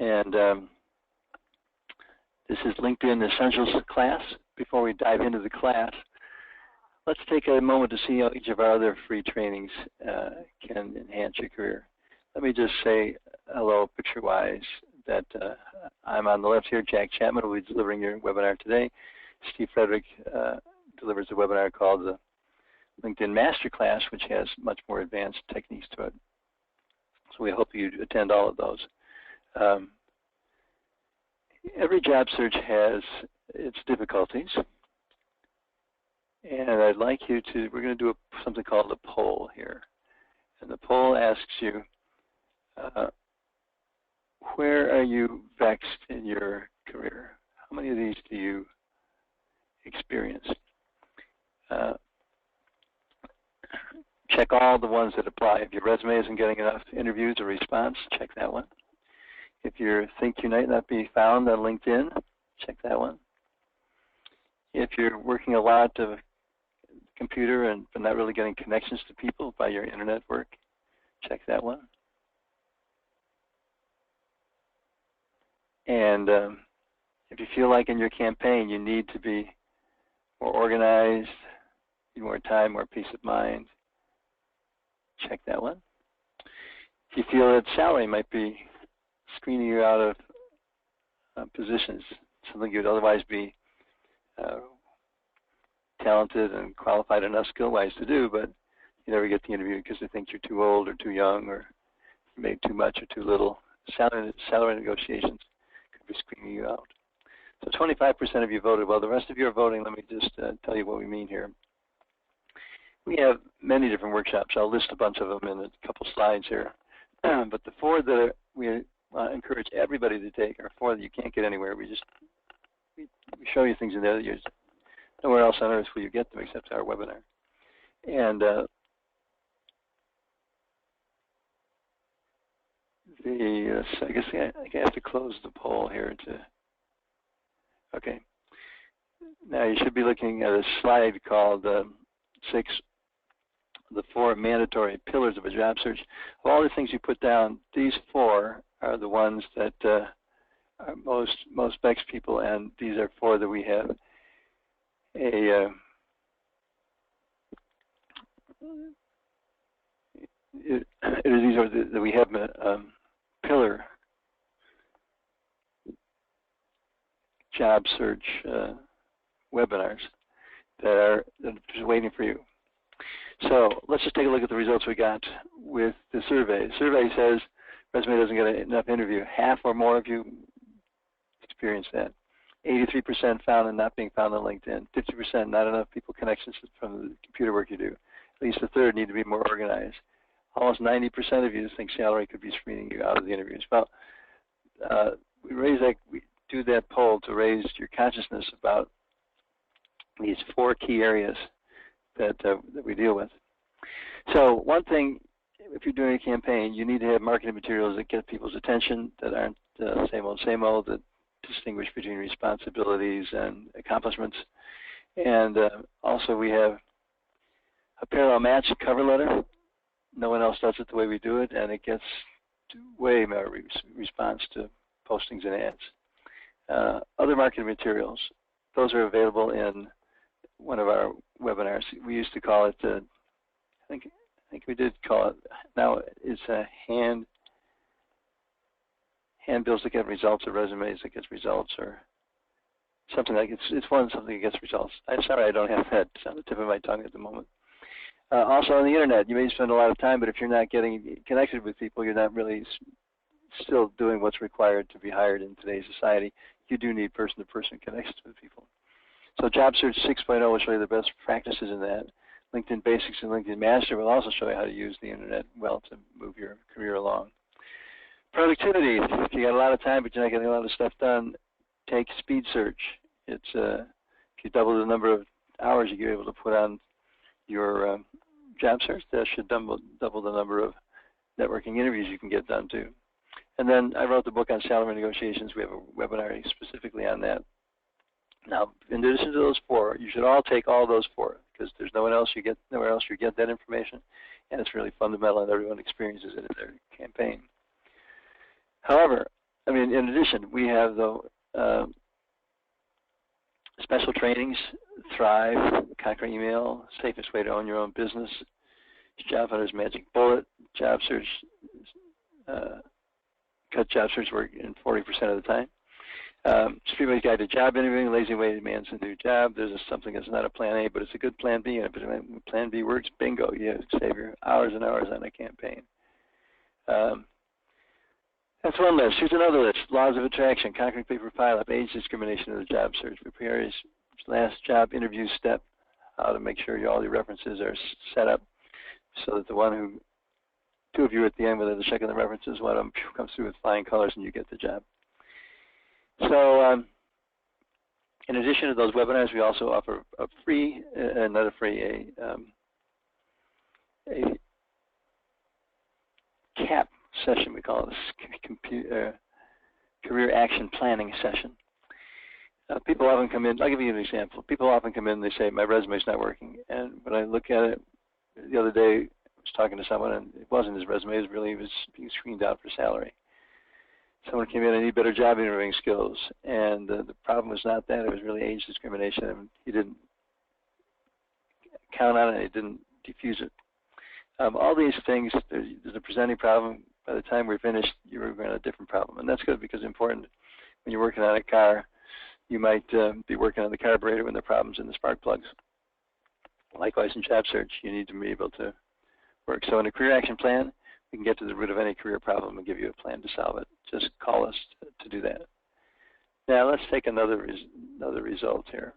And this is LinkedIn Essentials class. Before we dive into the class, let's take a moment to see how each of our other free trainings can enhance your career. Let me just say hello picture-wise that I'm on the left here. Jack Chapman will be delivering your webinar today. Steve Frederick delivers a webinar called the LinkedIn Masterclass, which has much more advanced techniques to it. So we hope you attend all of those. Every job search has its difficulties. And I'd like you to, we're going to do something called a poll here. And the poll asks you, where are you vexed in your career? How many of these do you experience? Check all the ones that apply. If your resume isn't getting enough interviews or response, check that one. If you think you might not be found on LinkedIn, check that one. If you're working a lot of computer but not really getting connections to people by your internet work, check that one. And if you feel like in your campaign you need to be more organized, need more time, more peace of mind, check that one. If you feel that salary might be screening you out of positions, something you'd otherwise be talented and qualified enough skill-wise to do, but you never get the interview because they think you're too old or too young or you made too much or too little. Salary negotiations could be screening you out. So 25% of you voted. Well, the rest of you are voting. Let me just tell you what we mean here. We have many different workshops. I'll list a bunch of them in a couple slides here. But the four that we encourage everybody to take are four that you can't get anywhere. We show you things in there that you nowhere else on earth will you get them except our webinar. And I guess I have to close the poll here to. Okay. Now you should be looking at a slide called the 4 mandatory pillars of a job search. Of all the things you put down, these 4 are the ones that are most vexed people, and these are 4 that we have these are that we have pillar job search webinars that are just waiting for you. So let's just take a look at the results we got with the survey. The survey says resume doesn't get enough interview. Half or more of you experienced that. 83% found and not being found on LinkedIn. 50% not enough people connections from the computer work you do. At least a third need to be more organized. Almost 90% of you think salary could be screening you out of the interviews. Well, we do that poll to raise your consciousness about these 4 key areas that we deal with. So one thing, if you're doing a campaign, you need to have marketing materials that get people's attention, that aren't same old, that distinguish between responsibilities and accomplishments. And also we have a parallel match cover letter. No one else does it the way we do it, and it gets way more response to postings and ads. Other marketing materials, those are available in one of our webinars. We used to call it, I think we did call it, now it's a handbills that get results, or resumes that gets results, or something like something that gets results. I'm sorry I don't have that on the tip of my tongue at the moment. Also on the internet, you may spend a lot of time, but if you're not getting connected with people, you're not really still doing what's required to be hired in today's society. You do need person-to-person connections with people. So Job Search 6.0 will show you the best practices in that. LinkedIn Basics and LinkedIn Master will also show you how to use the internet well to move your career along. Productivity. If you got a lot of time but you're not getting a lot of stuff done, take Speed Search. It's if you double the number of hours you're able to put on your job search, that should double the number of networking interviews you can get done too. And then I wrote the book on salary negotiations. We have a webinar specifically on that. Now, in addition to those 4, you should all take all those 4 because there's nowhere else you get that information, and it's really fundamental, and everyone experiences it in their campaign. However, I mean, in addition, we have the special trainings, Thrive, Conquer Email, Safest Way to Own Your Own Business, Job Hunter's Magic Bullet, Job Search, cut job search work in 40% of the time. Streetway's Guide to Job Interviewing, Lazy Way to Manage a New Job. There's something that's not a plan A, but it's a good plan B. And if plan B works, bingo, you save your hours and hours on a campaign. That's one list. Here's another list. Laws of Attraction, Conquering Paper Pileup, Age Discrimination in the Job Search, Prepare's Last Job Interview Step, how to make sure all your references are set up so that the one who, two of you at the end, whether they're checking the references, one of them comes through with flying colors and you get the job. So in addition to those webinars, we also offer a free, not a free, a CAP session. We call it a Career Action Planning Session. People often come in, I'll give you an example. People often come in and they say, my resume's not working. And when I look at it, the other day I was talking to someone and it wasn't his resume, it was being screened out for salary. Someone came in and need better job interviewing skills. And the problem was not that, it was really age discrimination. And he didn't count on it, he didn't diffuse it. All these things, there's a presenting problem. By the time we're finished, you're going to have a different problem. And that's good because it's important when you're working on a car, you might be working on the carburetor when the problem's in the spark plugs. Likewise, in job search, you need to be able to work. So in a career action plan, we can get to the root of any career problem and give you a plan to solve it. Just call us to do that. Now let's take another result here.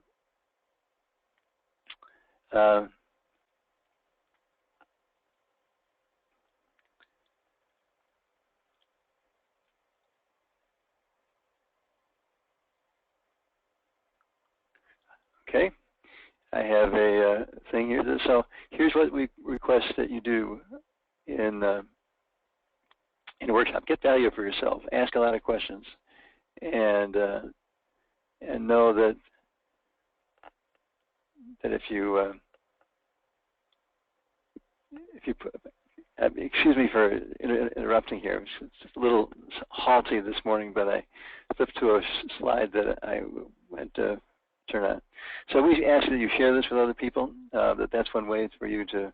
Okay, I have a thing here. So here's what we request that you do in a workshop. Get value for yourself. Ask a lot of questions, and know that if you excuse me for interrupting here. It's just a little halty this morning, but I flipped to a slide that I went to turn on. So we ask that you share this with other people. That's one way for you to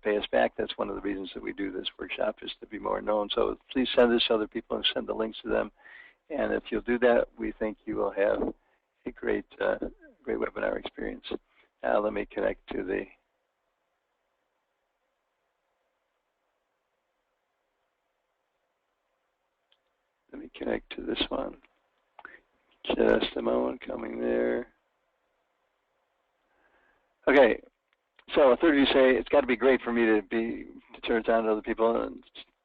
pay us back. That's one of the reasons that we do this workshop, is to be more known. So please send this to other people and send the links to them. And if you'll do that, we think you will have a great webinar experience. Now let me connect to the this one. Just a moment, coming there. Okay, so a third of you say it's got to be great for me to turn it on to other people, and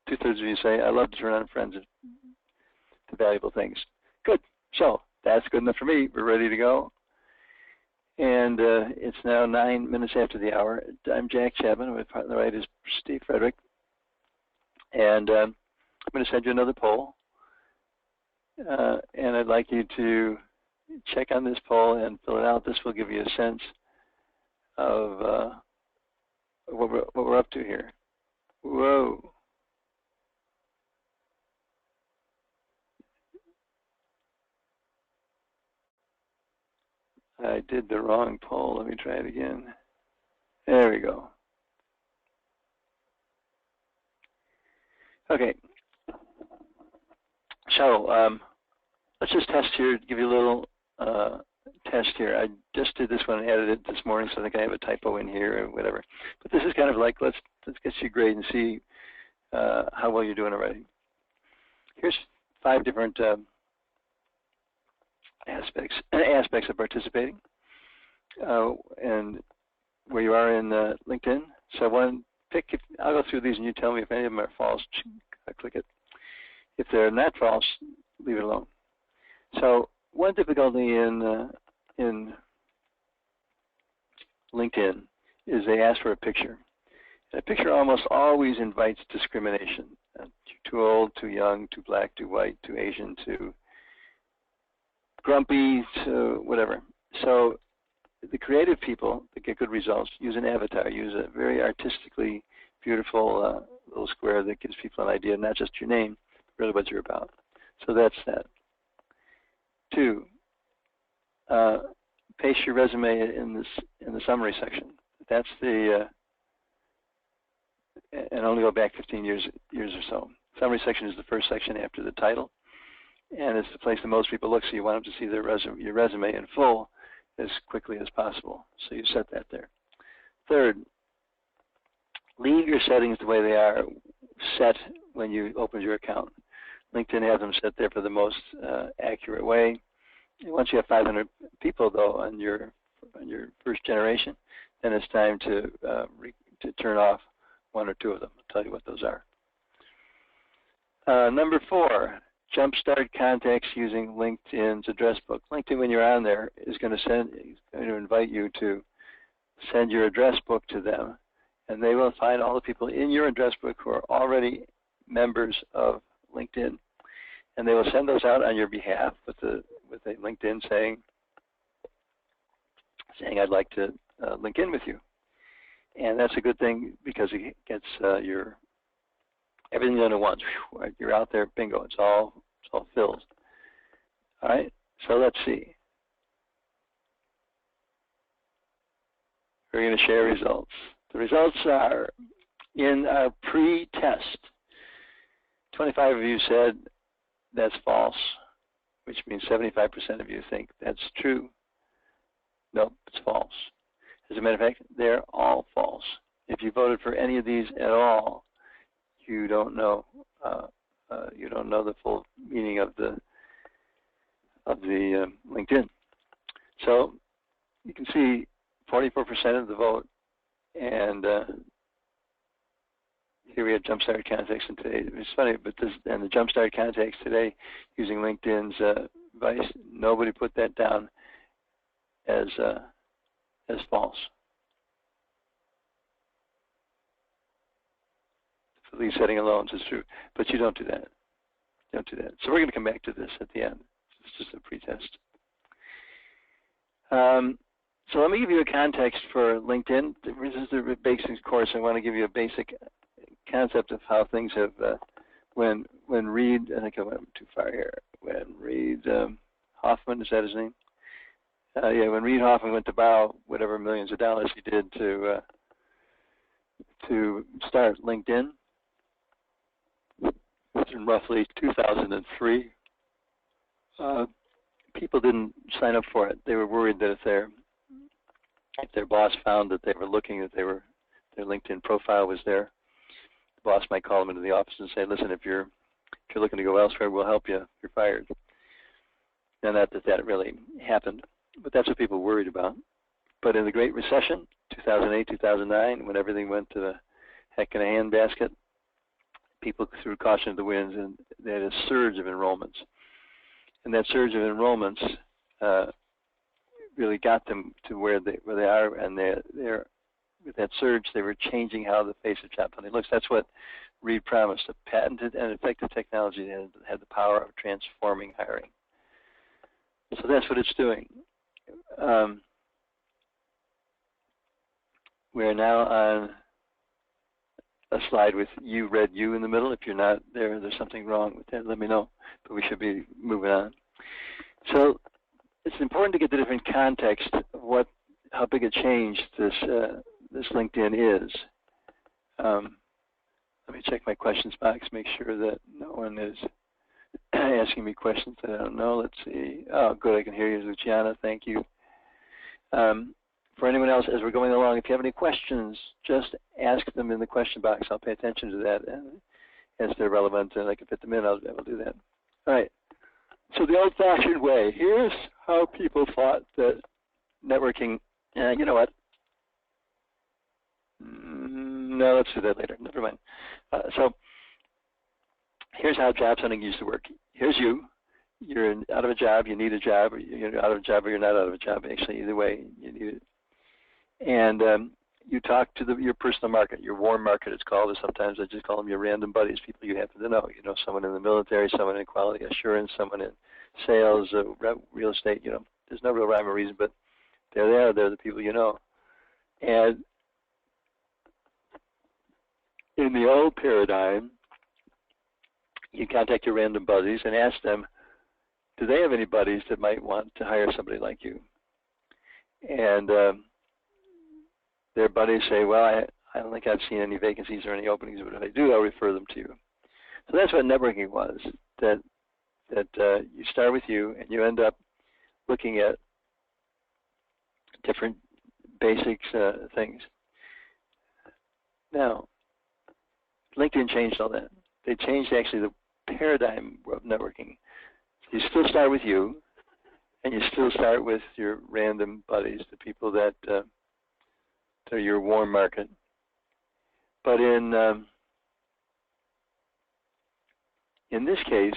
2/3 of you say I love to turn on friends to valuable things. Good. So that's good enough for me. We're ready to go. And it's now 9 minutes after the hour. I'm Jack Chapman. My partner on the right is Steve Frederick. And I'm going to send you another poll. And I'd like you to check on this poll and fill it out. This will give you a sense of what we're up to here. Whoa. I did the wrong poll. Let me try it again. There we go. Okay. So let's just test here, give you a little test here. I just did this one and added it this morning, so I think I have a typo in here or whatever. But this is kind of like, let's get you a grade and see how well you're doing already. Here's 5 different aspects of participating and where you are in LinkedIn. So I'll go through these and you tell me if any of them are false. I click it. If they're not false, leave it alone. So one difficulty in LinkedIn is they ask for a picture. And a picture almost always invites discrimination. Too old, too young, too black, too white, too Asian, too grumpy, to whatever. So the creative people that get good results use an avatar, use a very artistically beautiful little square that gives people an idea, not just your name, but really what you're about. So that's that. 2, paste your resume in the summary section. That's the and only go back 15 years or so. Summary section is the first section after the title, and it's the place that most people look. So you want them to see your resume in full as quickly as possible. So you set that there. 3rd, leave your settings the way they are set when you open your account. LinkedIn has them set there for the most accurate way. And once you have 500 people, though, on your first generation, then it's time to turn off 1 or 2 of them. I'll tell you what those are. Number 4, jumpstart contacts using LinkedIn's address book. LinkedIn, when you're on there, is going to invite you to send your address book to them, and they will find all the people in your address book who are already members of LinkedIn, and they will send those out on your behalf with a LinkedIn saying I'd like to link in with you, and that's a good thing because it gets everything done at once. Right? You're out there, bingo, it's all filled. All right, so let's see. We're going to share results. The results are in our pre-test. 25 of you said that's false, which means 75% of you think that's true. Nope, it's false. As a matter of fact, they're all false. If you voted for any of these at all, you don't know the full meaning of the LinkedIn. So you can see 44% of the vote, and here we have jumpstart contacts in today. It's funny, but and the jumpstart contacts today using LinkedIn's advice, nobody put that down as false. For these setting alone is true, but you don't do that. Don't do that. So we're going to come back to this at the end. It's just a pretest. So let me give you a context for LinkedIn. This is the basics course. I want to give you a basic concept of how things have, when Reid, I think I went too far here, when Reid Hoffman, is that his name? Yeah, when Reid Hoffman went to borrow whatever millions of dollars he did to start LinkedIn, in roughly 2003, people didn't sign up for it. They were worried that if their boss found that they were looking, that their LinkedIn profile was there, the boss might call them into the office and say, "Listen, if you're looking to go elsewhere, we'll help you. You're fired." And that really happened, but that's what people worried about. But in the Great Recession, 2008, 2009, when everything went to the heck in a handbasket, people threw caution to the winds, and they had a surge of enrollments. And that surge of enrollments really got them to where they are, and with that surge, they were changing how the face of job hunting looks. That's what Reid promised: a patented and effective technology that had the power of transforming hiring. So that's what it's doing. We're now on a slide with red U in the middle. If you're not there, there's something wrong with that. Let me know, but we should be moving on. So it's important to get the different context of how big a change this LinkedIn is. Let me check my questions box, make sure that no one is asking me questions that I don't know. Let's see. Oh, good, I can hear you, Luciana. Thank you. For anyone else, as we're going along, if you have any questions, just ask them in the question box. I'll pay attention to that, and as they're relevant and I can fit them in, I'll do that. All right. So the old-fashioned way. Here's how people thought that networking. You know what? No, let's do that later. Never mind. So here's how job hunting used to work. Here's you. You're out of a job. You need a job. Or you're out of a job, or you're not out of a job. Actually, either way, you need it. And you talk to your personal market, your warm market it's called, or sometimes I just call them your random buddies, people you happen to know. You know, someone in the military, someone in quality assurance, someone in sales, real estate. You know, there's no real rhyme or reason, but they're there. They're the people you know. And in the old paradigm, you contact your random buddies and ask them, do they have any buddies that might want to hire somebody like you? And their buddies say, well, I don't think I've seen any vacancies or any openings, but if I do, I'll refer them to you. So that's what networking was, that you start with you and you end up looking at different basics things. Now, LinkedIn changed all that. They changed actually the paradigm of networking. You still start with you, and you still start with your random buddies, the people that are your warm market. But in this case,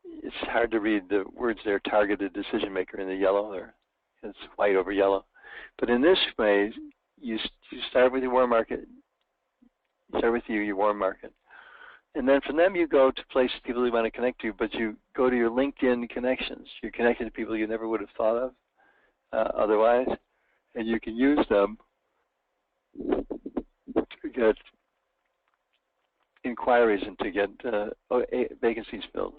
it's hard to read the words there, targeted decision maker in the yellow there. It's white over yellow. But in this way, you start with your warm market. You start with you, your warm market. And then from them you go to places people you want to connect to, but you go to your LinkedIn connections. You're connected to people you never would have thought of otherwise, and you can use them to get inquiries and to get vacancies filled.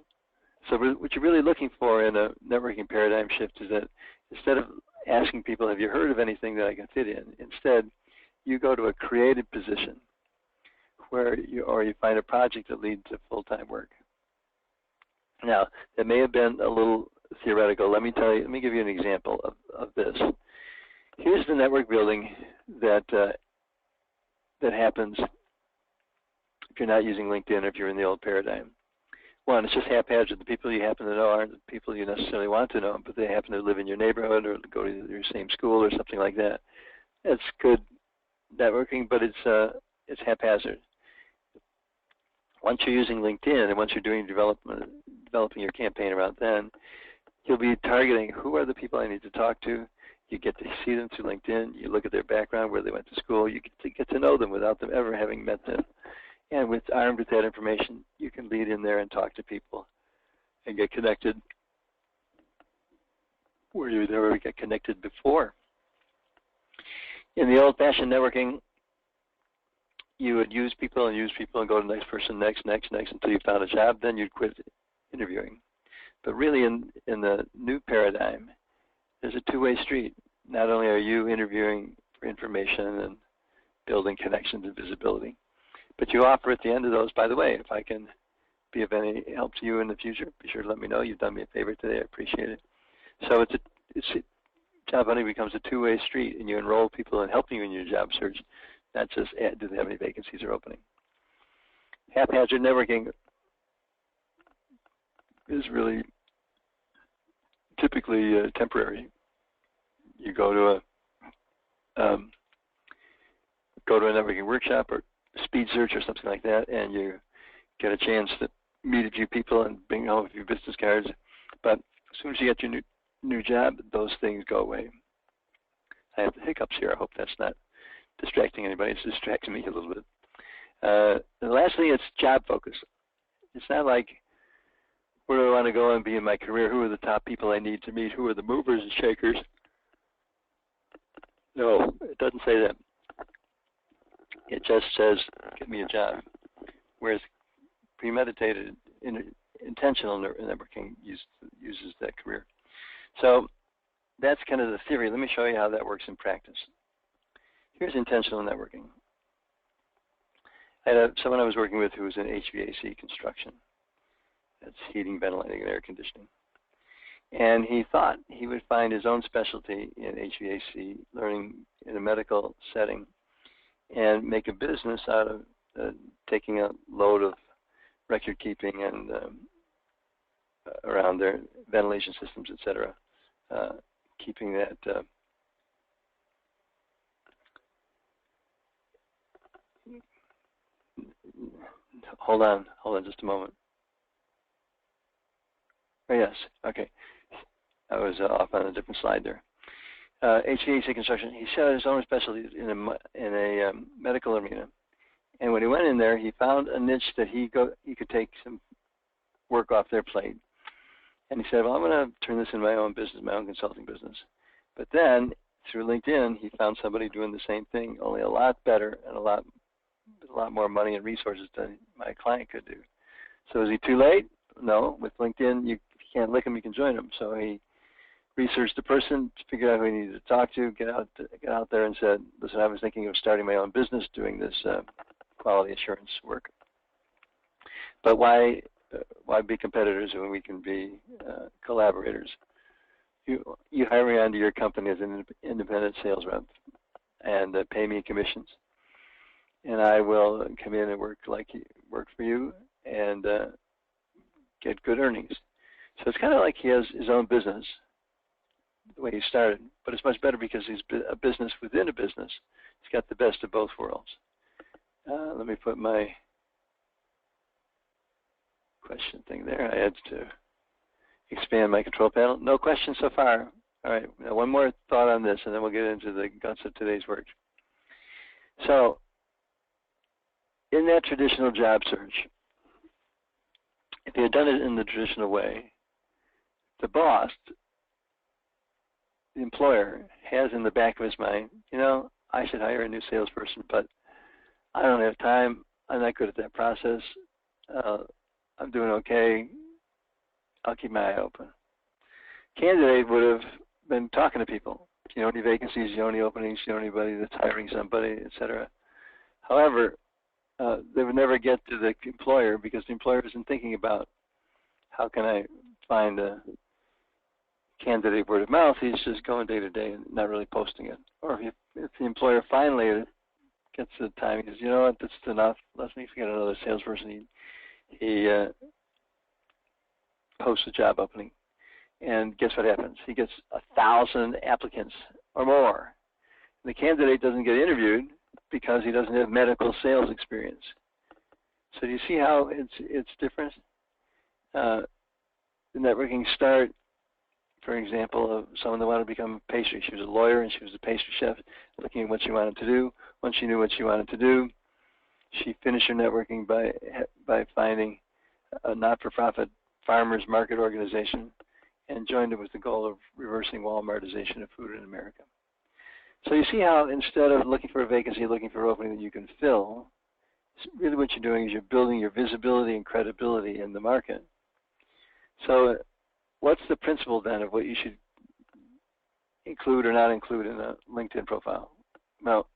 So what you're really looking for in a networking paradigm shift is that instead of asking people, have you heard of anything that I can fit in, instead you go to a creative position where you find a project that leads to full-time work. Now, that may have been a little theoretical. Let me give you an example of this. Here's the network building that happens if you're not using LinkedIn or if you're in the old paradigm. One, it's just haphazard. The people you happen to know aren't the people you necessarily want to know, but they happen to live in your neighborhood or go to your same school or something like that. It's good networking, but it's haphazard. Once you're using LinkedIn and once you're doing developing your campaign around then, you'll be targeting who are the people I need to talk to. You get to see them through LinkedIn. You look at their background, where they went to school. You get to know them without them ever having met them. And armed with that information, you can lead in there and talk to people and get connected where you never get connected before. In the old-fashioned networking, you would use people and go to the next person, next, until you found a job. Then you'd quit interviewing. But really, in the new paradigm, there's a two-way street. Not only are you interviewing for information and building connections and visibility, but you offer at the end of those, by the way, if I can be of any help to you in the future, be sure to let me know. You've done me a favor today. I appreciate it. So job hunting becomes a two-way street, and you enroll people in helping you in your job search, not just do they have any vacancies or opening. Haphazard networking is really typically temporary. You go to a networking workshop or speed search or something like that, and you get a chance to meet a few people and bring home a few business cards. But as soon as you get your new job, those things go away. I have the hiccups here. I hope that's not distracting anybody. It's distracting me a little bit. The last thing, it's job focus. It's not like, where do I want to go and be in my career? Who are the top people I need to meet? Who are the movers and shakers? No, it doesn't say that. It just says, get me a job. Whereas premeditated, intentional networking uses that career. So that's kind of the theory. Let me show you how that works in practice. Here's intentional networking. I had someone I was working with who was in HVAC construction. That's heating, ventilating, and air conditioning. And he thought he would find his own specialty in HVAC, learning in a medical setting, and make a business out of taking a load of record keeping and around their ventilation systems, et cetera, keeping that hold on just a moment. Oh, yes, okay. I was off on a different slide there. HVAC construction. He set his own specialty in a medical arena, and when he went in there, he found a niche that he could take some work off their plate. And he said, "Well, I'm going to turn this into my own business, my own consulting business." But then, through LinkedIn, he found somebody doing the same thing, only a lot better and a lot more money and resources than my client could do. So is he too late? No. With LinkedIn, you can't lick him, you can join him. So he researched the person, figured out who he needed to talk to, get out there and said, listen, I was thinking of starting my own business doing this quality assurance work. But why be competitors when we can be collaborators? You hire me onto your company as an independent sales rep and pay me commissions. And I will come in and work for you and get good earnings. So it's kind of like he has his own business, the way he started, but it's much better because he's a business within a business. He's got the best of both worlds. Let me put my question thing there. I had to expand my control panel. No questions so far. All right, now one more thought on this, and then we'll get into the guts of today's work. So, in that traditional job search, if you had done it in the traditional way, the boss, the employer, has in the back of his mind, you know, I should hire a new salesperson, but I don't have time. I'm not good at that process. I'm doing okay. I'll keep my eye open. Candidate would have been talking to people. Do you know any vacancies? Do you know any openings? Do you know anybody that's hiring somebody, etc.? However, they would never get to the employer because the employer isn't thinking about how can I find a candidate word of mouth. He's just going day to day and not really posting it. Or if the employer finally gets the time, he says, you know what, that's enough. Let me get another salesperson. He posts a job opening. And guess what happens? He gets 1,000 applicants or more. The candidate doesn't get interviewed because he doesn't have medical sales experience. So do you see how it's different? The networking start, for example, of someone that wanted to become a pastry. She was a lawyer and she was a pastry chef, looking at what she wanted to do. Once she knew what she wanted to do, she finished her networking by finding a not-for-profit farmers market organization and joined it with the goal of reversing Walmartization of food in America. So you see how instead of looking for a vacancy, looking for an opening that you can fill, really what you're doing is you're building your visibility and credibility in the market. So what's the principle then of what you should include or not include in a LinkedIn profile? Well,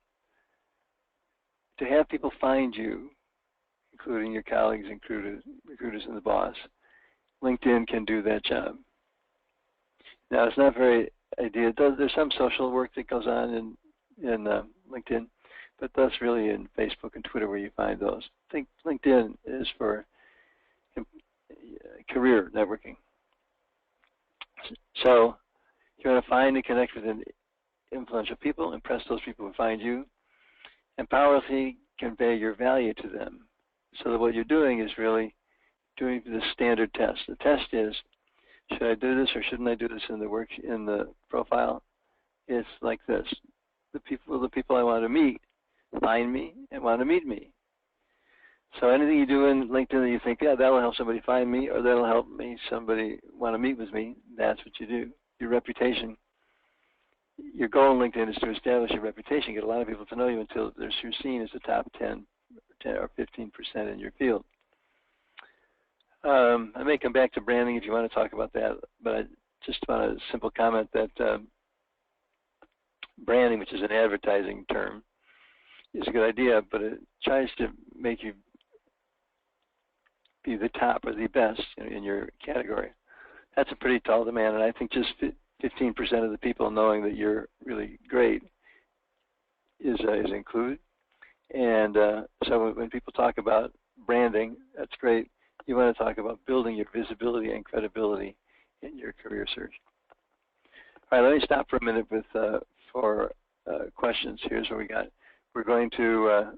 to have people find you, including your colleagues, recruiters, and the boss, LinkedIn can do that job. Now, it's not very ideal. There's some social work that goes on in LinkedIn, but that's really in Facebook and Twitter where you find those. I think LinkedIn is for career networking. So you want to find and connect with influential people, impress those people who find you, and powerfully convey your value to them. So that what you're doing is really doing the standard test. The test is, should I do this or shouldn't I do this in the profile? It's like this. The people I want to meet find me and want to meet me. So anything you do in LinkedIn that you think, yeah, that'll help somebody find me or that'll help me somebody want to meet with me, that's what you do. Your reputation. Your goal in LinkedIn is to establish your reputation, get a lot of people to know you until you're seen as the top 10 or 15% in your field. I may come back to branding if you want to talk about that, but I just want a simple comment that branding, which is an advertising term, is a good idea, but it tries to make you be the top or the best in your category. That's a pretty tall demand, and I think just 15% of the people knowing that you're really great is included. And so when people talk about branding, that's great. You want to talk about building your visibility and credibility in your career search. All right, let me stop for a minute with for questions. Here's what we got. We're going to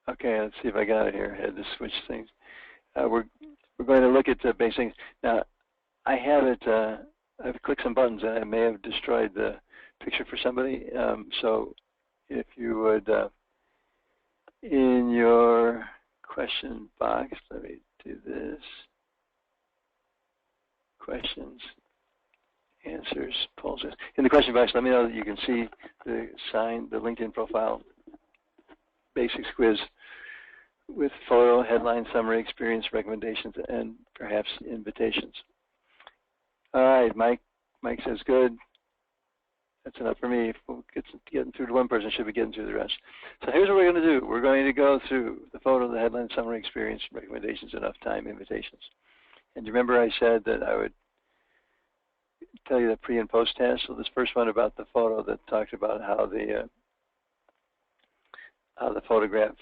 okay, let's see if I got it here. I had to switch things. We're going to look at basic things. Now, I have it. I've clicked some buttons, and I may have destroyed the picture for somebody. So, if you would, in your question box, let me do this. questions, answers, polls. In the question box, let me know that you can see the LinkedIn profile basics quiz with photo, headline, summary, experience, recommendations, and perhaps invitations. All right, Mike says good. That's enough for me. If we'll getting through to one person, should be getting through the rest. So here's what we're going to do. We're going to go through the photo, the headline, summary, experience, recommendations, enough time, invitations. And you remember I said that I would tell you the pre and post test. So this first one about the photo that talked about how the photograph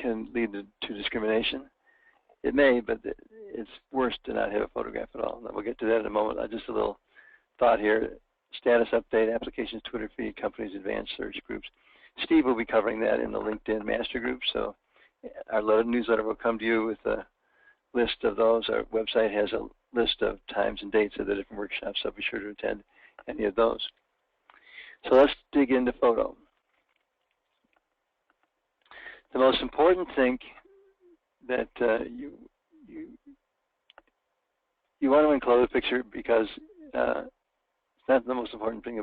can lead to discrimination. It may, but it's worse to not have a photograph at all. And we'll get to that in a moment. Just a little thought here. Status update, applications, Twitter feed, companies, advanced search groups. Steve will be covering that in the LinkedIn master group. So our newsletter will come to you with a list of those. Our website has a list of times and dates of the different workshops, so be sure to attend any of those. So let's dig into photo. The most important thing that you want to enclose a picture because that's the most important thing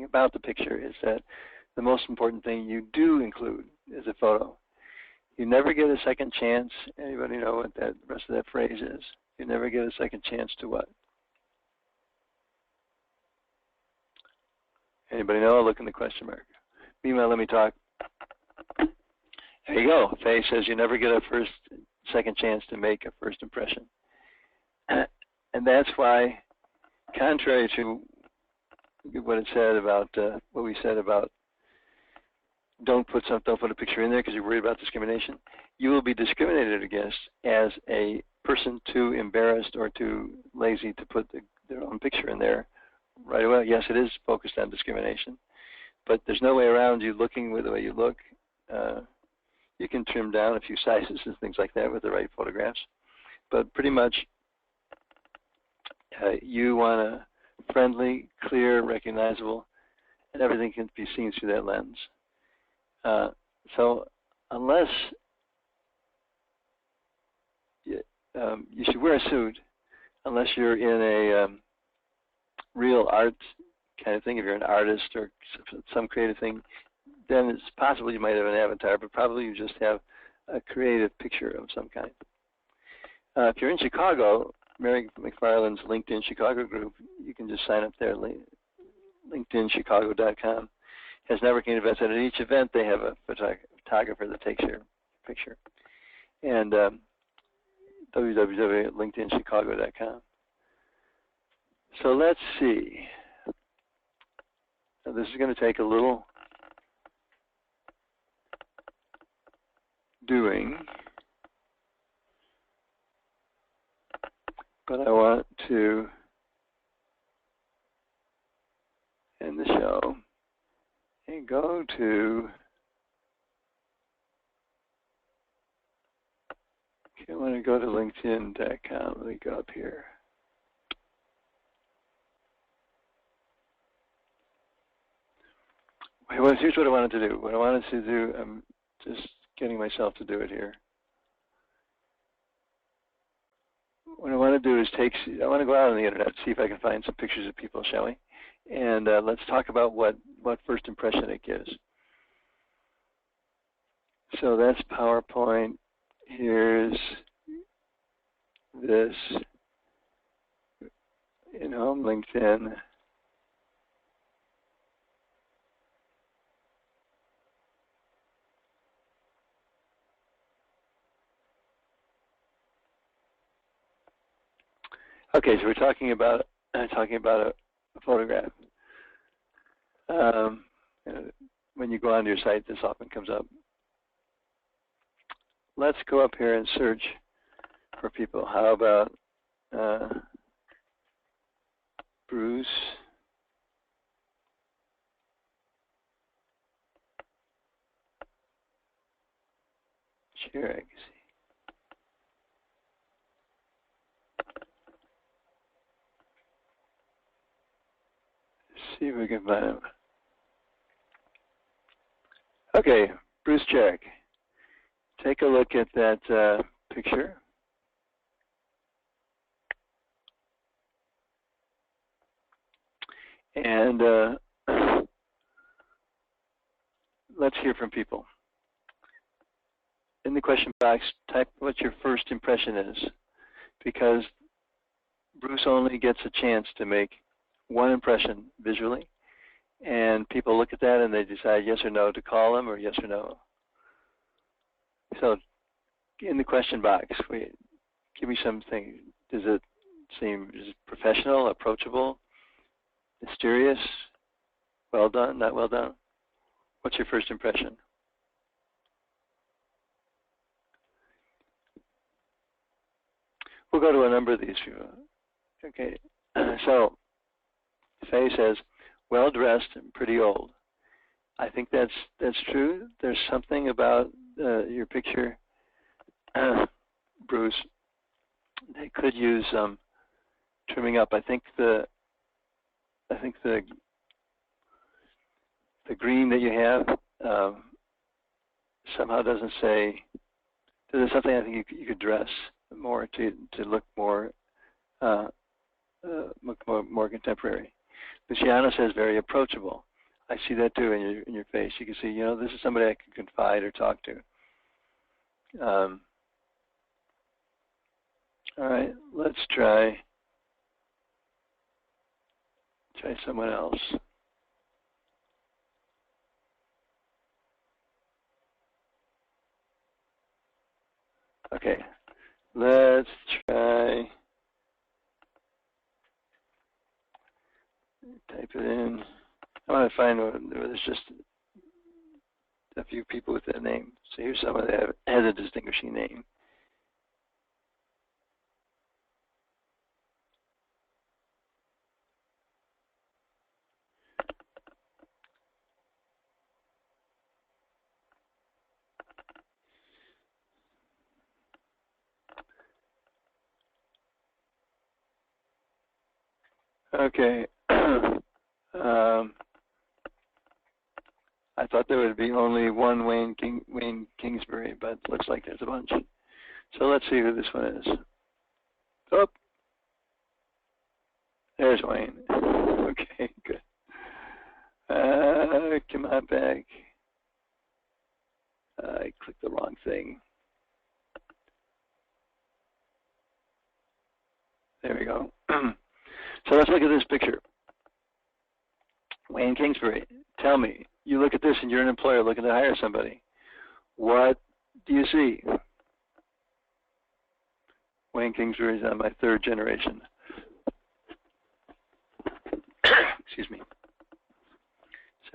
about the picture is that the most important thing you do include is a photo. You never get a second chance. Anybody know what that rest of that phrase is? You never get a second chance to what? Anybody know? I'll look in the question mark. Meanwhile, let me talk. There you go. Faye says you never get a second chance to make a first impression. And that's why, contrary to what it said about what we said about don't put a picture in there because you're worried about discrimination. You will be discriminated against as a person too embarrassed or too lazy to put their own picture in there right away. Yes, it is focused on discrimination, but there's no way around you looking with the way you look. You can trim down a few sizes and things like that with the right photographs, but pretty much you want a friendly, clear, recognizable, and everything can be seen through that lens. So unless you should wear a suit, unless you're in a real art kind of thing, if you're an artist or some creative thing, then it's possible you might have an avatar, but probably you just have a creative picture of some kind. If you're in Chicago, Mary McFarland's LinkedIn Chicago group, you can just sign up there, linkedinchicago.com. Has networking events, and at each event they have a photographer that takes your picture. And www.linkedinchicago.com. So let's see. Now, this is going to take a little doing, but I want to end the show and go to, okay, I want to go to linkedin.com. Let me go up here. Here's what I wanted to do. What I wanted to do, I'm just getting myself to do it here. What I want to do is I want to go out on the internet, see if I can find some pictures of people, shall we? And let's talk about what first impression it gives. So that's PowerPoint. Here's this in home LinkedIn. Okay, so we're talking about a photograph. When you go onto your site, this often comes up. Let's go up here and search for people. How about Bruce Cherrick? See if we can find him. Okay, Bruce Cherrick. Take a look at that picture. And let's hear from people. In the question box, type what your first impression is, because Bruce only gets a chance to make one impression visually, and people look at that and they decide yes or no to call him or yes or no. So in the question box, give me something. Does it seem professional, approachable, mysterious, well done, not well done? What's your first impression? We'll go to a number of these people. Okay, so Faye says, well-dressed and pretty old. I think that's true. There's something about your picture, Bruce, they could use trimming up. I think the green that you have somehow doesn't say. There's something I think you could dress more to look more more contemporary. Luciano says very approachable. I see that too in your face. You can see, you know, this is somebody I can confide or talk to. All right, let's try someone else. Okay, let's try, type it in. I want to find where there's just a few people with that name. So here's someone that has a distinguishing name. Okay. I thought there would be only one Wayne Kingsbury, but it looks like there's a bunch. So let's see who this one is. Oh, there's Wayne. Okay, good. Come on back. I clicked the wrong thing. There we go. So let's look at this picture. Wayne Kingsbury, tell me, you look at this and you're an employer looking to hire somebody. What do you see? Wayne Kingsbury is on my third generation. Excuse me. So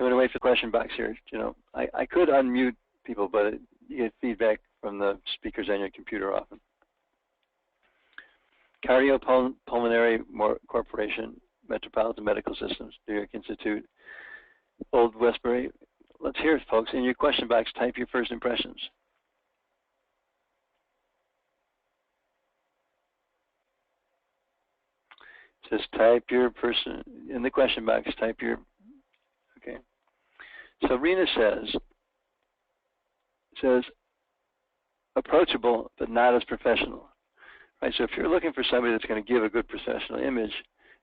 I'm going to wait for the question box here. You know, I could unmute people, but you get feedback from the speakers on your computer often. Cardiopulmonary Corporation, Metropolitan Medical Systems, New York Institute, Old Westbury. Let's hear it, folks. In your question box, type your first impressions. Just type your person in the question box. Type your. Okay. So Rena says approachable, but not as professional. Right. So if you're looking for somebody that's going to give a good professional image,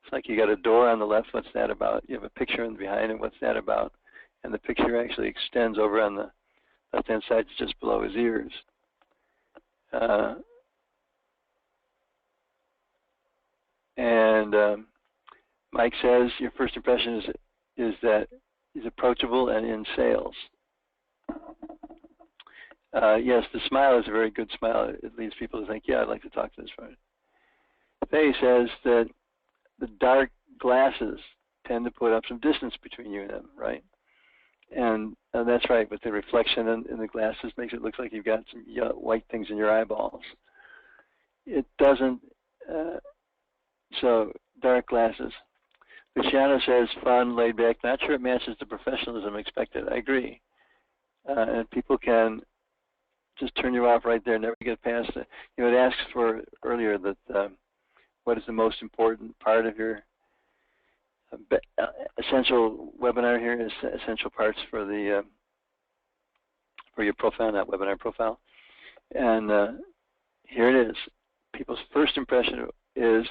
it's like you got a door on the left. What's that about? You have a picture in behind it. What's that about? And the picture actually extends over on the left-hand side, just below his ears. Mike says your first impression is that he's approachable and in sales. Yes, the smile is a very good smile. It leads people to think, yeah, I'd like to talk to this person. Faye says that the dark glasses tend to put up some distance between you and them, right? And that's right, but the reflection in the glasses makes it look like you've got some white things in your eyeballs. It doesn't, so dark glasses. Luciano says fun, laid back. Not sure it matches the professionalism expected. I agree. And people can just turn you off right there, never get past it. You know, it asks for earlier that what is the most important part of your essential webinar here is essential parts for the for your profile, not webinar profile. And here it is. People's first impression is,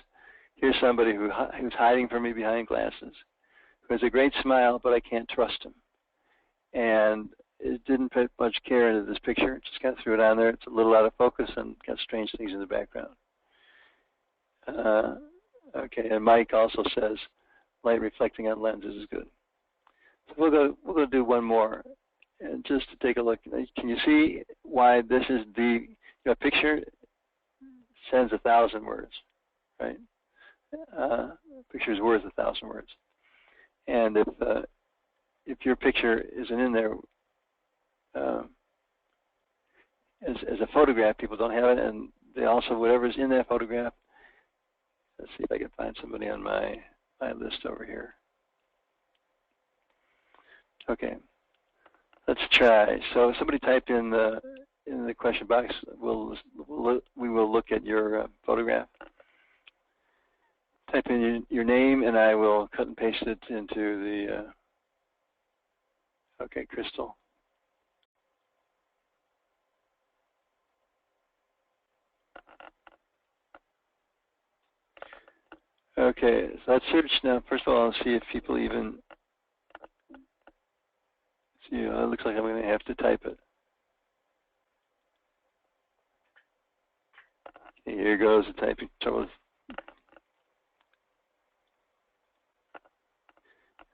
here's somebody who's hiding from me behind glasses. who has a great smile, but I can't trust him. And it didn't put much care into this picture. It just kind of threw it on there. It's a little out of focus and got strange things in the background. Okay, and Mike also says light reflecting on lenses is good. So we'll go do one more, and just to take a look. Can you see why this is the picture sends 1,000 words, right? Picture is worth 1,000 words, and if your picture isn't in there as a photograph, people don't have it, and they also whatever's in that photograph. Let's see if I can find somebody on my list over here. Okay, let's try. So somebody type in the question box. We will look at your photograph. Type in your name, and I will cut and paste it into the. Okay, Crystal. Okay, so let's search now. First of all, I'll see if people even see. It looks like I'm going to have to type it. Okay, here goes the typing trouble.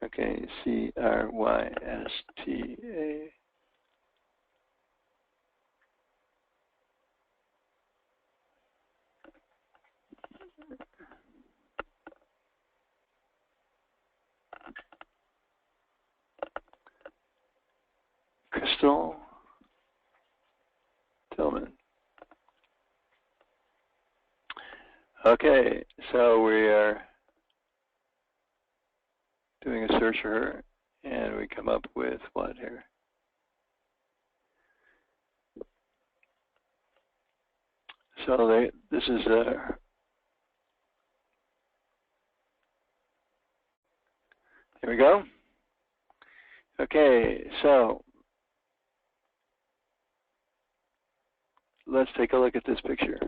Okay, CRYSTA. Crystal Tillman. Okay, so we are doing a search for her, and we come up with what here? So this is here we go. Okay, so let's take a look at this picture.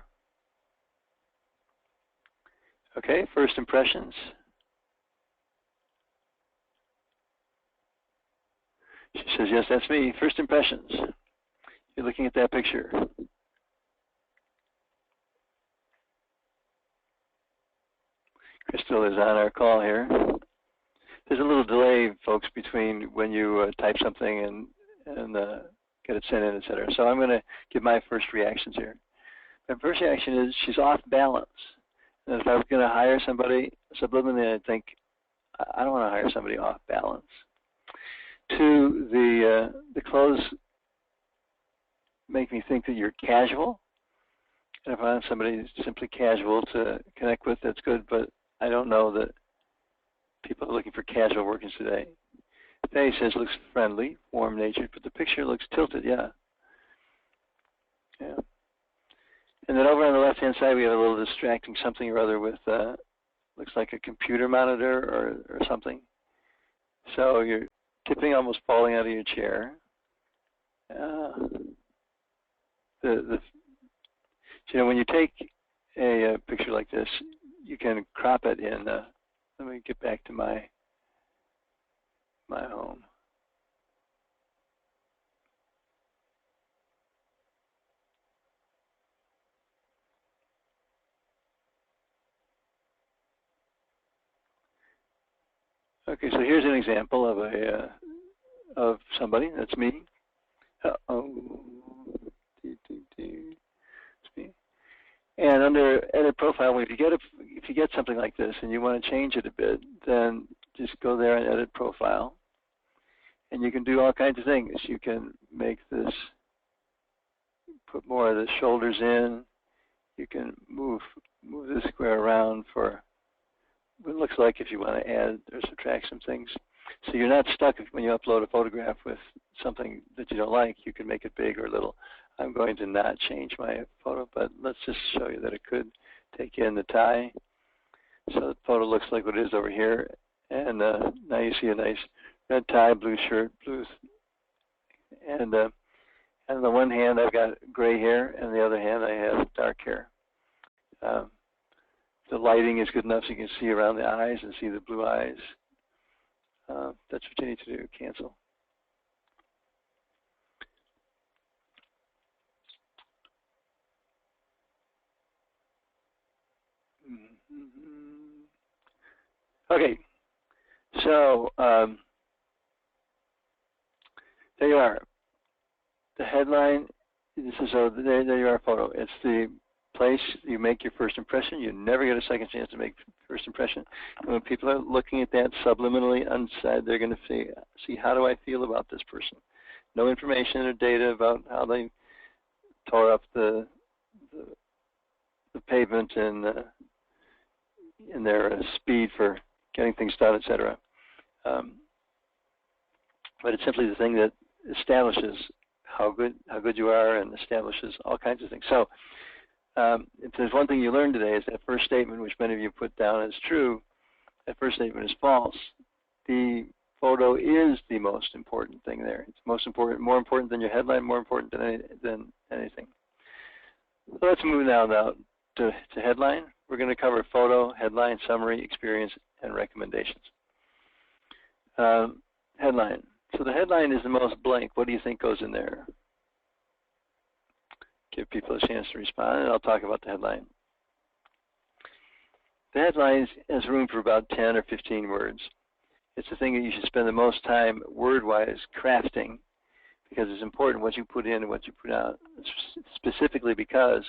Okay, first impressions. She says, yes, that's me. First impressions. You're looking at that picture. Crystal is on our call here. There's a little delay, folks, between when you type something and get it sent in, et cetera. So I'm going to give my first reactions here. My first reaction is she's off balance. And if I was going to hire somebody, subliminally I'd think, I don't want to hire somebody off balance. Two, the clothes make me think that you're casual. And if I want somebody who's simply casual to connect with, that's good, but I don't know that people are looking for casual workers today. Faye says looks friendly, warm-natured, but the picture looks tilted, yeah. And then over on the left-hand side, we have a little distracting something or other with, looks like a computer monitor or something. So you're tipping, almost falling out of your chair. When you take a picture like this, you can crop it in. Let me get back to my home. Okay, so here's an example of of somebody. That's me. It's me. And under Edit Profile, if you get something like this and you want to change it a bit, then just go there and Edit Profile, and you can do all kinds of things. You can make this, put more of the shoulders in. You can move this square around for what it looks like if you want to add or subtract some things. So you're not stuck when you upload a photograph with something that you don't like. You can make it big or little. I'm going to not change my photo, but let's just show you that it could take in the tie. So the photo looks like what it is over here. And now you see a nice red tie, blue shirt, blue. And on the one hand, I've got gray hair, and on the other hand, I have dark hair. The lighting is good enough so you can see around the eyes and see the blue eyes. That's what you need to do, cancel. Okay, so there you are. The headline, this is there you are photo. It's the place you make your first impression. You never get a second chance to make first impression. And when people are looking at that subliminally inside, they're going to see how do I feel about this person? No information or data about how they tore up the pavement and in their speed for getting things done, etc. But it's simply the thing that establishes how good you are and establishes all kinds of things. So if there's one thing you learned today is that first statement, which many of you put down as true, that first statement is false. The photo is the most important thing there. It's most important, more important than your headline, more important than anything. So let's move now to headline. We're going to cover photo, headline, summary, experience, and recommendations. Headline. So the headline is the most blank. What do you think goes in there? Give people a chance to respond, and I'll talk about the headline. The headline has room for about 10 or 15 words. It's the thing that you should spend the most time word-wise crafting, because it's important what you put in and what you put out, specifically because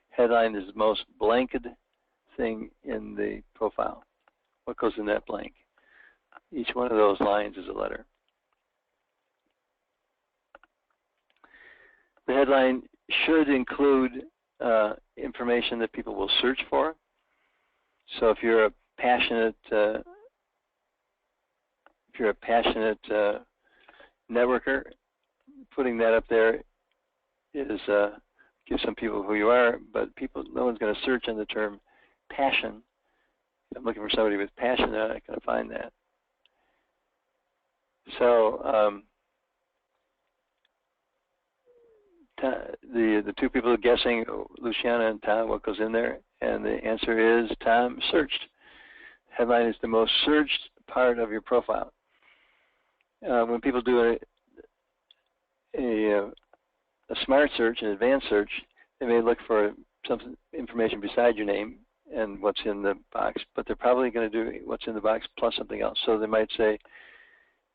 headline is the most blanked thing in the profile. What goes in that blank? Each one of those lines is a letter. The headline should include information that people will search for. So if you're a passionate networker, putting that up there is give some people who you are, but no one's going to search on the term passion. If I'm looking for somebody with passion, they're not going to find that. So the two people are guessing, Luciana and Tom, what goes in there, and the answer is Tom searched. Headline is the most searched part of your profile. When people do a smart search, an advanced search, they may look for some information beside your name and what's in the box, but they're probably going to do what's in the box plus something else. So they might say,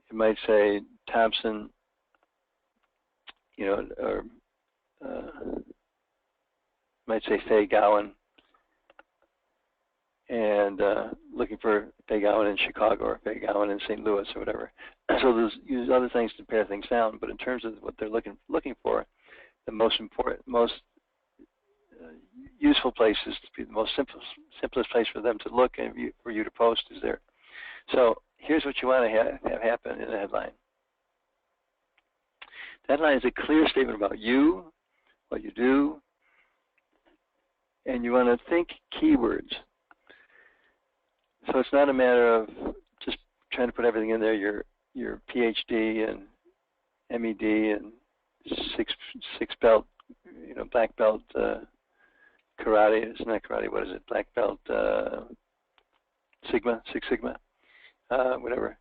it might say Thompson, or might say Faye Gowan, and looking for Faye Gowan in Chicago or Faye Gowan in St. Louis or whatever. So there's use other things to pare things down, but in terms of what they're looking for, the most useful place is to be the most simplest place for them to look and for you to post is there. So here's what you want to have happen in a headline. The headline is a clear statement about you, what you do, and you want to think keywords. So it's not a matter of just trying to put everything in there, your PhD and MED and six belt, black belt karate. It's not karate. What is it? Black belt Six Sigma, whatever.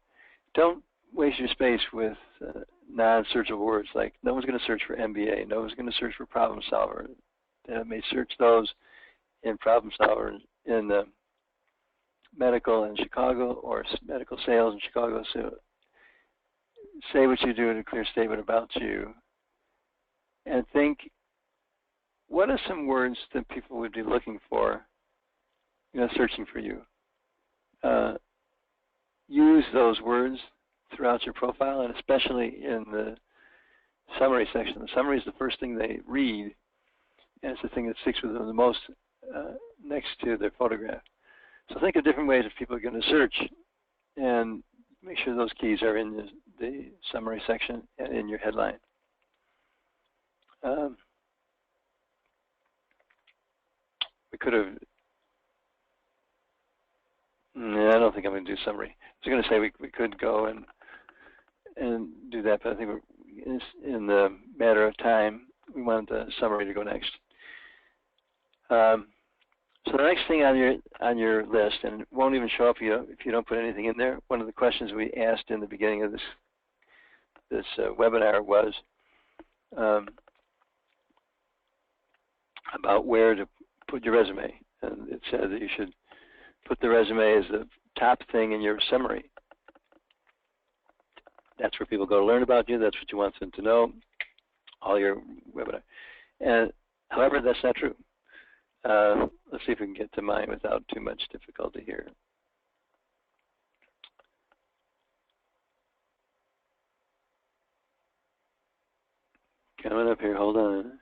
Don't waste your space with non-searchable words like no one's going to search for MBA. No one's going to search for problem solver. They may search those in problem solver in medical in Chicago or medical sales in Chicago. So say what you do in a clear statement about you, and think, what are some words that people would be looking for, searching for you? Use those words throughout your profile, and especially in the summary section. The summary is the first thing they read, and it's the thing that sticks with them the most next to their photograph. So think of different ways that people are going to search, and make sure those keys are in the summary section and in your headline. We could have, I don't think I'm going to do summary. I was going to say we could go and do that, but I think in the matter of time, we want the summary to go next. So the next thing on your list, and it won't even show up if you don't put anything in there. One of the questions we asked in the beginning of this webinar was about where to put your resume, and it said that you should put the resume as the top thing in your summary. That's where people go to learn about you. That's what you want them to know. All your webinar. And however, that's not true. Let's see if we can get to mine without too much difficulty here. Coming up here, hold on.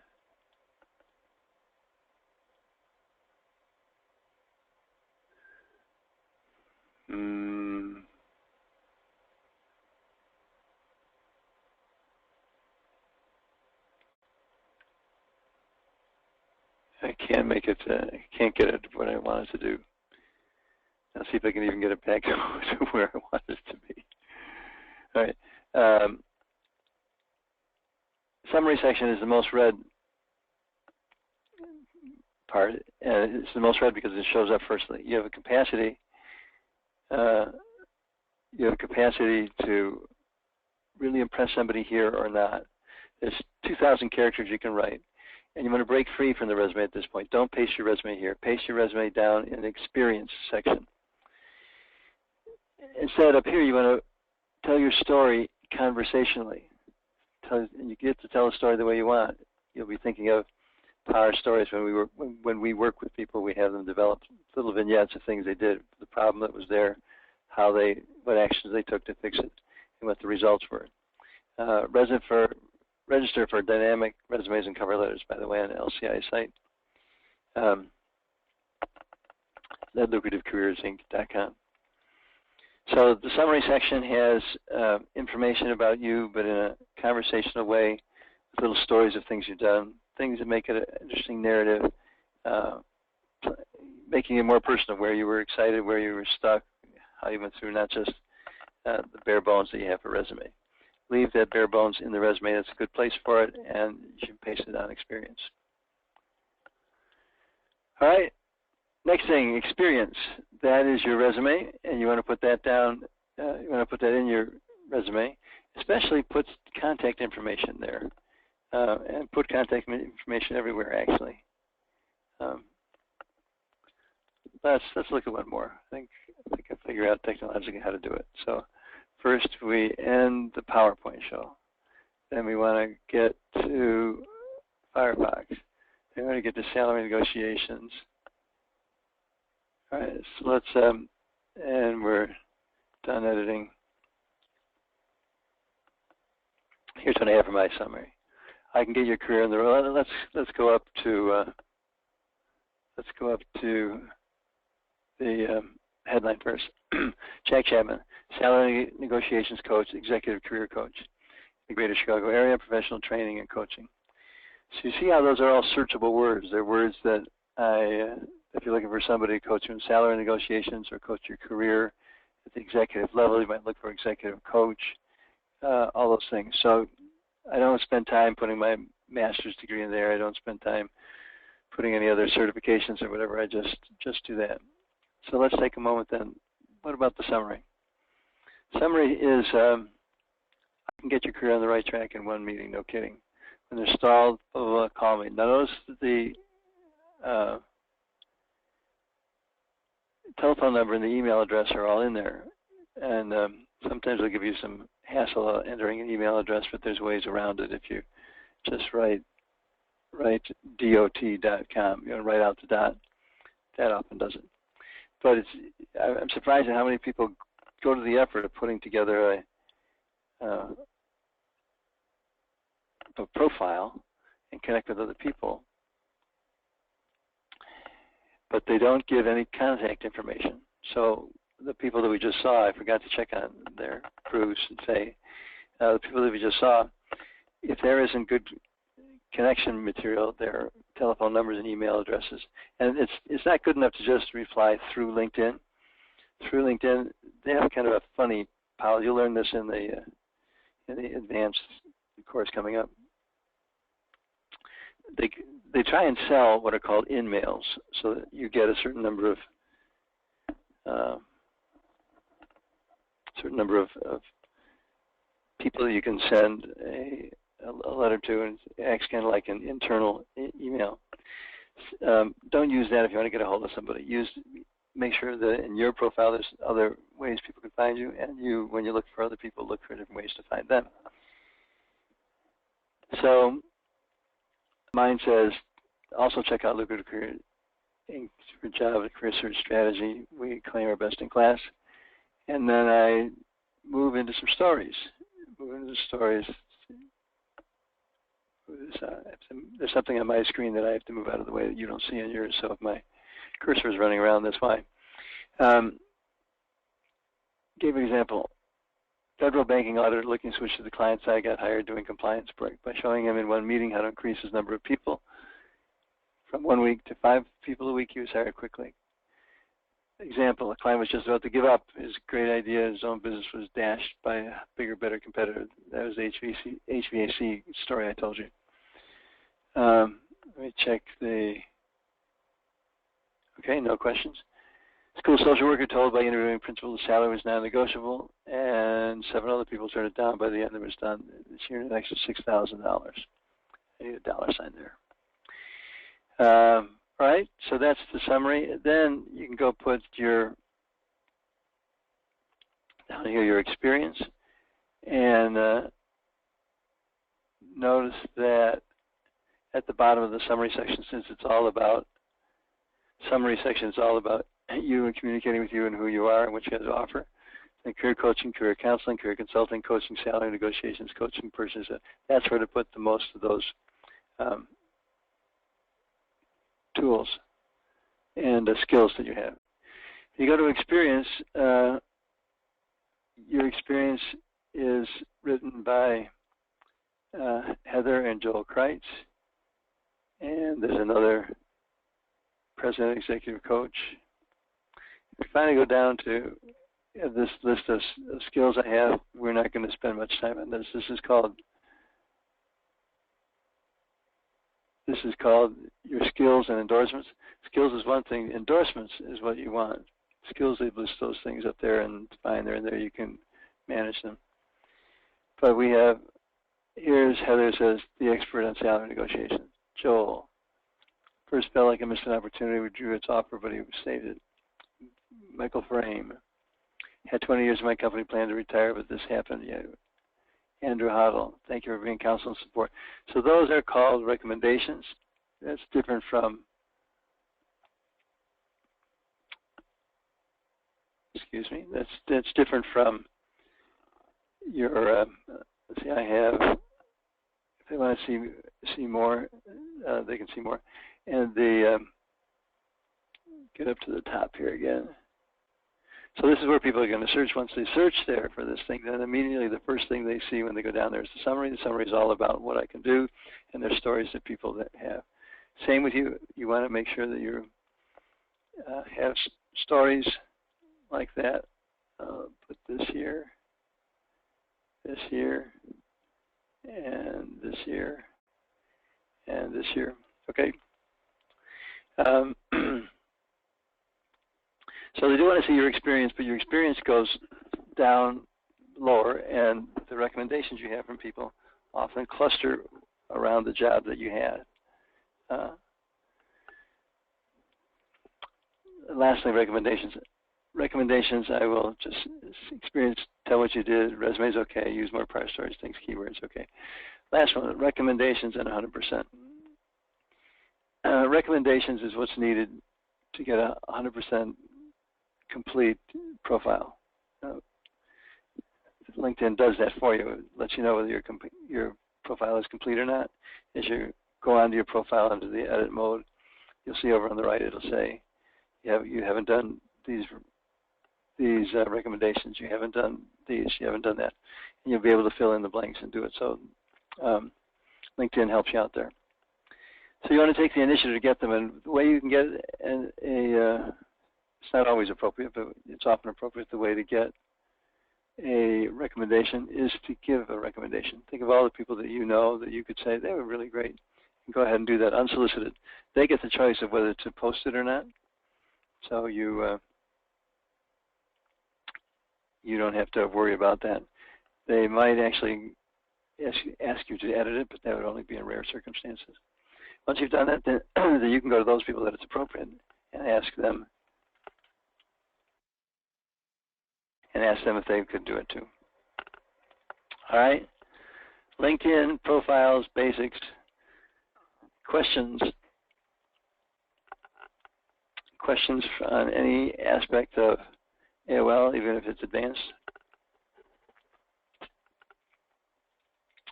I can't make it, I can't get it what I want it to do. I'll see if I can even get it back to where I want it to be. All right. Summary section is the most read part, and it's the most read because it shows up firstly. You have a capacity. You have a capacity to really impress somebody here or not. There's 2,000 characters you can write, and you want to break free from the resume at this point. Don't paste your resume here. Paste your resume down in the experience section. Instead, up here, you want to tell your story conversationally. And you get to tell a story the way you want. You'll be thinking of power stories when we work with people. We have them develop little vignettes of things they did, the problem that was there, what actions they took to fix it, and what the results were. Register for dynamic resumes and cover letters, by the way, on the LCI site. LucrativeCareersInc.com. So the summary section has information about you, but in a conversational way, with little stories of things you've done, things that make it an interesting narrative, making it more personal, where you were excited, where you were stuck, how you went through, not just the bare bones that you have for resume. Leave that bare bones in the resume. That's a good place for it, and you should paste it on experience. All right. Next thing, experience. That is your resume, and you want to put that down. You want to put that in your resume. Especially put contact information there, and put contact information everywhere. Actually, let's look at one more. I think I figured out technologically how to do it. So first we end the PowerPoint show. Then we want to get to Firefox. Then we want to get to salary negotiations. All right, so let's, and we're done editing. Here's what I have for my summary. I can get your career in the role. Let's go up to the headline first. Jack Chapman, salary negotiations coach, executive career coach, in the Greater Chicago area, professional training and coaching. So you see how those are all searchable words. They're words that if you're looking for somebody to coach you in salary negotiations or coach your career at the executive level, you might look for executive coach, all those things. So I don't spend time putting my master's degree in there. I don't spend time putting any other certifications or whatever. I just do that. So let's take a moment then. What about the summary? Summary is, I can get your career on the right track in one meeting, no kidding. When they're stalled, call me. Now notice that the telephone number and the email address are all in there. And sometimes they'll give you some hassle entering an email address, but there's ways around it if you just write dot.com, write out the dot. That often does it. But I'm surprised at how many people go to the effort of putting together a profile and connect with other people, but they don't give any contact information. So the people that we just saw, I forgot to check on their Bruce and say, the people that we just saw, if there isn't good connection material, their telephone numbers and email addresses, and it's not good enough to just reply through LinkedIn. Through LinkedIn, they have kind of a funny policy. You'll learn this in the advanced course coming up. they try and sell what are called in-mails, so that you get a certain number of people that you can send a letter to, and it acts kind of like an internal email. Don't use that if you want to get a hold of somebody. Make sure that in your profile there's other ways people can find you, and you, when you look for other people, look for different ways to find them. So mine says, also check out Lucrative Career Inc. for job and career search strategy. We claim our best in class. And then I move into some stories. There's something on my screen that I have to move out of the way that you don't see on yours, so if my cursor is running around, that's why. Gave an example. Federal banking auditor looking to switch to the client side got hired doing compliance work. By showing him in one meeting how to increase his number of people from 1 week to 5 people a week, he was hired quickly. Example, a client was just about to give up. His great idea, his own business was dashed by a bigger, better competitor. That was the HVAC story I told you. Let me check the, okay, no questions. School social worker told by interviewing principal the salary was non-negotiable, and 7 other people turned it down. By the end, it was done this year an extra $6,000. I need a dollar sign there. All right, so that's the summary. Then you can go put your, down here, your experience, and notice that at the bottom of the summary section, since it's all about, summary section is all about you and communicating with you and who you are and what you have to offer. And career coaching, career counseling, career consulting, coaching, salary negotiations, coaching persons. That's where to put the most of those tools and skills that you have. If you go to experience, your experience is written by Heather and Joel Kreitz, and there's another president executive coach. If you finally go down to this list of skills I have, we're not going to spend much time on this. This is called your skills and endorsements. Skills is one thing. Endorsements is what you want. Skills, they list those things up there, and fine, they're in there. You can manage them. But we have, here's Heather says, the expert on salary negotiations. Joel, first felt like I missed an opportunity, withdrew its offer, but he saved it. Michael Frame, had 20 years in my company, planned to retire, but this happened. Yeah. Andrew Hoddle, thank you for being counsel and support. So those are called recommendations. That's different from, excuse me, that's different from your, let's see, I have, if they want to see more, they can see more. And the, get up to the top here again. So this is where people are going to search. Once they search there for this thing, then immediately the first thing they see when they go down there is the summary. The summary is all about what I can do, and there's stories that people that have. Same with you. You want to make sure that you have stories like that. Put this here, and this here, and this here. Okay. So they do want to see your experience, but your experience goes down lower, and the recommendations you have from people often cluster around the job that you had. Lastly, recommendations. Recommendations, I will just experience, tell what you did, resume's okay, use more prior stories, things, keywords, okay. Last one, recommendations and 100%. Recommendations is what's needed to get a 100% complete profile. LinkedIn does that for you. It lets you know whether your profile is complete or not. As you go onto your profile under the edit mode, you'll see over on the right it'll say you haven't done these recommendations, you haven't done these, you haven't done that. And you'll be able to fill in the blanks and do it. So LinkedIn helps you out there. So you want to take the initiative to get them, and the way you can get it's not always appropriate, but it's often appropriate. The way to get a recommendation is to give a recommendation. Think of all the people that you know that you could say they were really great. go ahead and do that unsolicited. They get the choice of whether to post it or not. So you don't have to worry about that. They might actually ask you to edit it, but that would only be in rare circumstances. Once you've done that, then, then you can go to those people that it's appropriate and ask them if they could do it too. All right. LinkedIn profiles, basics, questions on any aspect of AOL, even if it's advanced.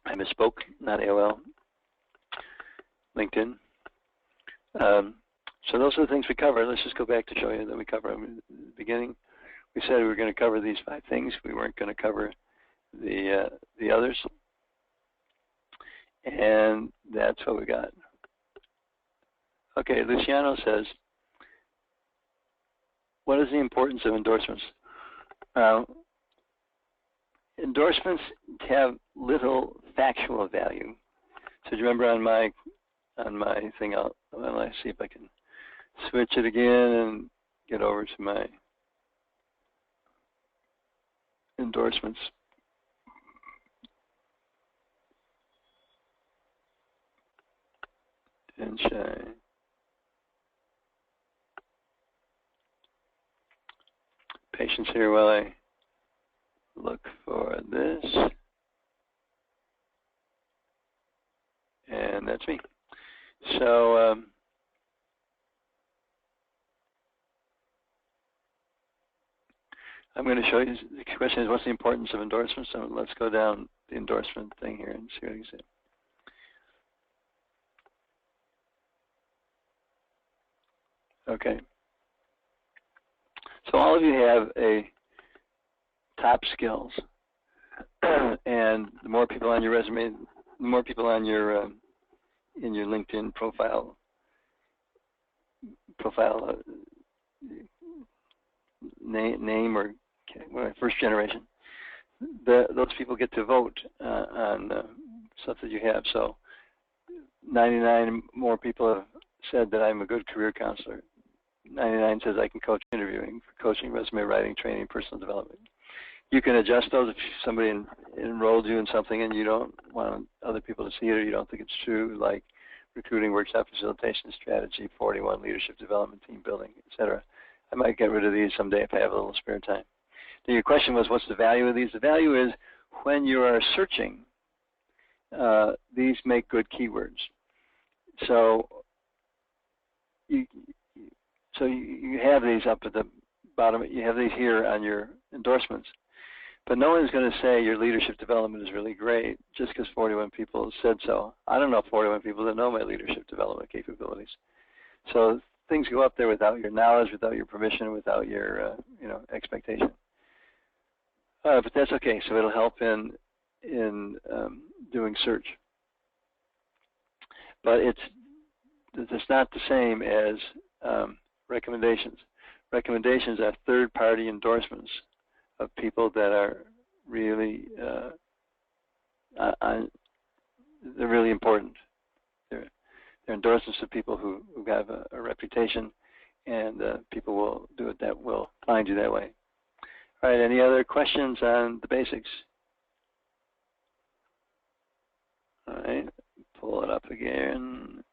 I misspoke, not AOL, LinkedIn. So those are the things we cover. Let's just go back to show you that we cover them in the beginning. We said we were going to cover these 5 things. We weren't going to cover the others. And that's what we got. Okay, Luciano says, what is the importance of endorsements? Endorsements have little factual value. So do you remember on my thing? Let's see if I can switch it again and get over to my endorsements. And shine. Patience here while I look for this. And that's me. So I'm going to show you, the question is, what's the importance of endorsements? So let's go down the endorsement thing here and see what you see. Okay. So all of you have a top skills, and the more people on your resume, the more people on your in your LinkedIn profile name or first generation, those people get to vote on stuff that you have. So 99 more people have said that I'm a good career counselor. 99 says I can coach interviewing, coaching, resume writing, training, personal development. You can adjust those if somebody enrolled you in something and you don't want other people to see it or you don't think it's true, like recruiting, workshop facilitation, strategy, 41, leadership development, team building, etc. I might get rid of these someday if I have a little spare time. Then your question was, what's the value of these? The value is when you are searching, these make good keywords. So you have these up at the bottom. You have these here on your endorsements. But no one's going to say your leadership development is really great just because 41 people said so. I don't know 41 people that know my leadership development capabilities. So things go up there without your knowledge, without your permission, without your expectation. But that's okay. So it'll help in doing search. But it's not the same as recommendations. Recommendations are third-party endorsements of people that are really they're really important. They're endorsements of people who have a reputation, and people will do it that will find you that way. All right. Any other questions on the basics? All right. Pull it up again.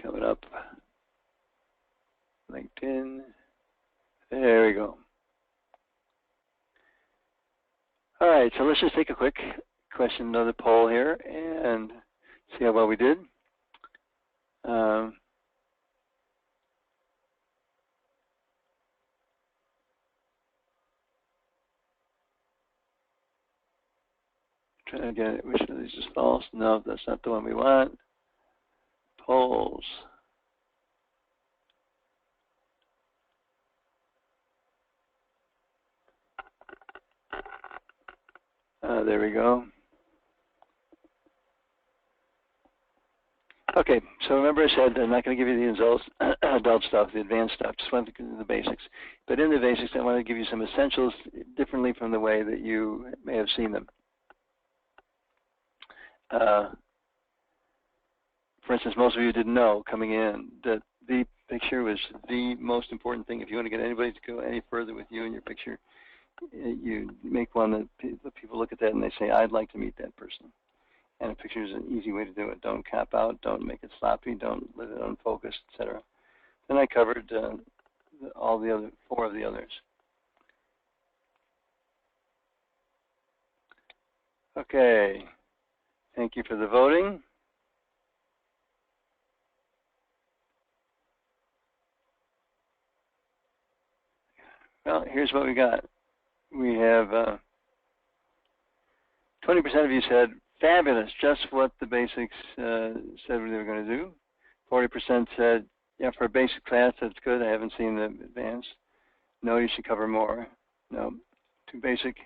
Coming up, LinkedIn. There we go. All right, so let's just take a quick question, another poll here, and see how well we did. Trying to get it. Which of these is false? No, that's not the one we want. Polls. There we go. Okay, so remember I said I'm not going to give you the adult stuff, the advanced stuff, just want to do the basics. But in the basics, I want to give you some essentials differently from the way that you may have seen them. For instance, most of you didn't know coming in that the picture was the most important thing. If you want to get anybody to go any further with you in your picture, you make one that people look at that and they say, I'd like to meet that person. And a picture is an easy way to do it. Don't cap out, don't make it sloppy, don't let it unfocused, etc. Then I covered all the other 4 of the others. Okay, thank you for the voting. Well, here's what we got. We have 20% of you said, fabulous, just what the basics said they were going to do. 40% said, yeah, for a basic class, that's good. I haven't seen the advanced. No, you should cover more. No, too basic.